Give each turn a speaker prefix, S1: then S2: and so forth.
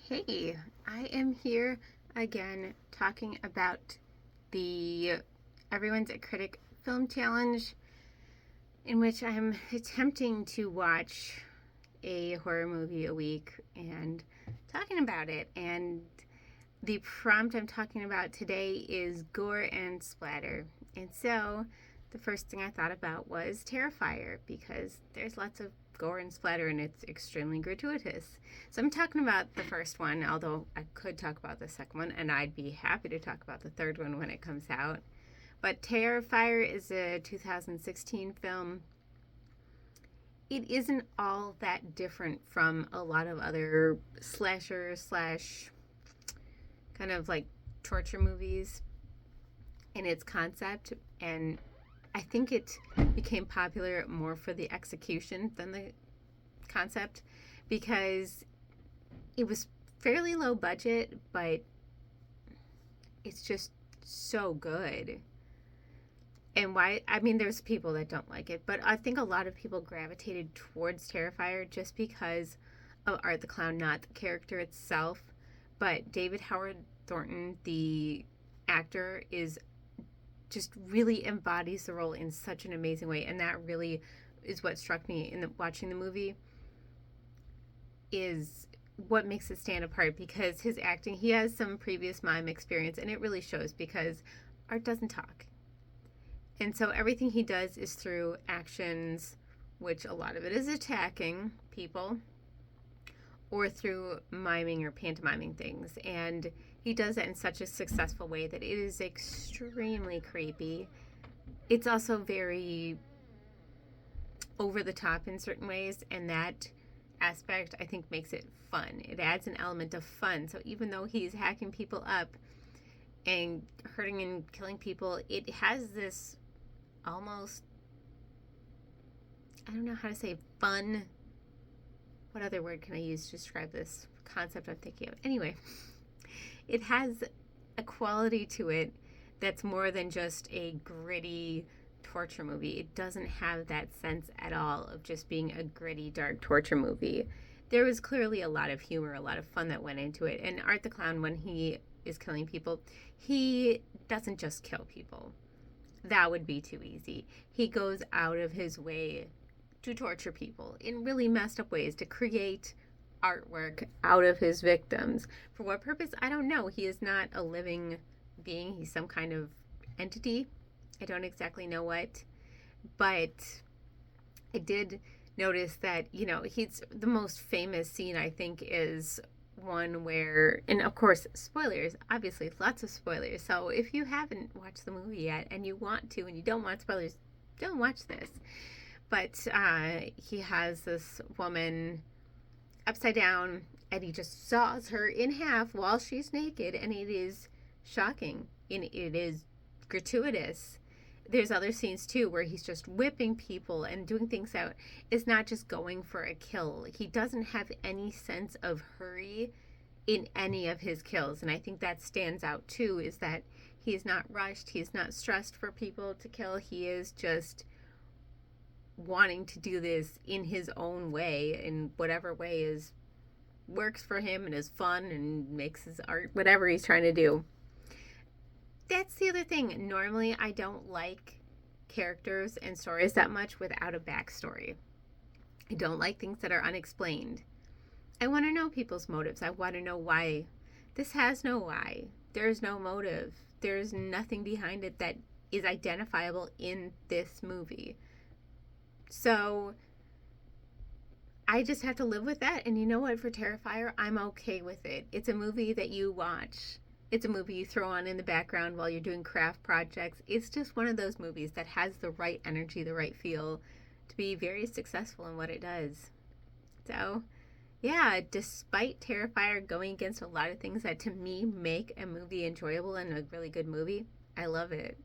S1: Hey, I am here again talking about the Everyone's a Critic film challenge, in which I'm attempting to watch a horror movie a week and talking about it. And the prompt I'm talking about today is gore and splatter. And so the first thing I thought about was Terrifier, because there's lots of gore and splatter and it's extremely gratuitous. So I'm talking about the first one, although I could talk about the second one, and I'd be happy to talk about the third one when it comes out. But Terrifier is a 2016 film. It isn't all that different from a lot of other slasher slash kind of like torture movies in its concept, and I think it became popular more for the execution than the concept, because it was fairly low budget, but it's just so good. And why? I mean, there's people that don't like it, but I think a lot of people gravitated towards Terrifier just because of Art the Clown, not the character itself. But David Howard Thornton, the actor, is just really embodies the role in such an amazing way, and that really is what struck me in watching the movie, is what makes it stand apart, because his acting, he has some previous mime experience, and it really shows because Art doesn't talk. And so everything he does is through actions, which a lot of it is attacking people, or through miming or pantomiming things. And he does that in such a successful way that it is extremely creepy. It's also very over the top in certain ways, and that aspect, I think, makes it fun. It adds an element of fun. So even though he's hacking people up and hurting and killing people, it has this almost, I don't know how to say, fun. What other word can I use to describe this concept I'm thinking of? Anyway, it has a quality to it that's more than just a gritty torture movie. It doesn't have that sense at all of just being a gritty, dark torture movie. There was clearly a lot of humor, a lot of fun that went into it. And Art the Clown, when he is killing people, he doesn't just kill people. That would be too easy. He goes out of his way to torture people in really messed up ways, to create artwork out of his victims. For what purpose? I don't know. He is not a living being. He's some kind of entity. I don't exactly know what. But I did notice that, he's the most famous scene, I think, is one where, and of course, spoilers, obviously, lots of spoilers. So if you haven't watched the movie yet and you want to and you don't want spoilers, don't watch this. But he has this woman upside down, and he just saws her in half while she's naked, and it is shocking, and it is gratuitous. There's other scenes too where he's just whipping people and doing things that is not just going for a kill. He doesn't have any sense of hurry in any of his kills, and I think that stands out too, is that he is not rushed, he is not stressed for people to kill. He is just wanting to do this in his own way, in whatever way is works for him and is fun and makes his art, whatever he's trying to do. That's the other thing. Normally, I don't like characters and stories that much without a backstory. I don't like things that are unexplained. I want to know people's motives. I want to know why. This has no why. There's no motive. There's nothing behind it that is identifiable in this movie. So I just have to live with that. And you know what? For Terrifier, I'm okay with it. It's a movie that you watch. It's a movie you throw on in the background while you're doing craft projects. It's just one of those movies that has the right energy, the right feel to be very successful in what it does. So, yeah, despite Terrifier going against a lot of things that to me make a movie enjoyable and a really good movie, I love it.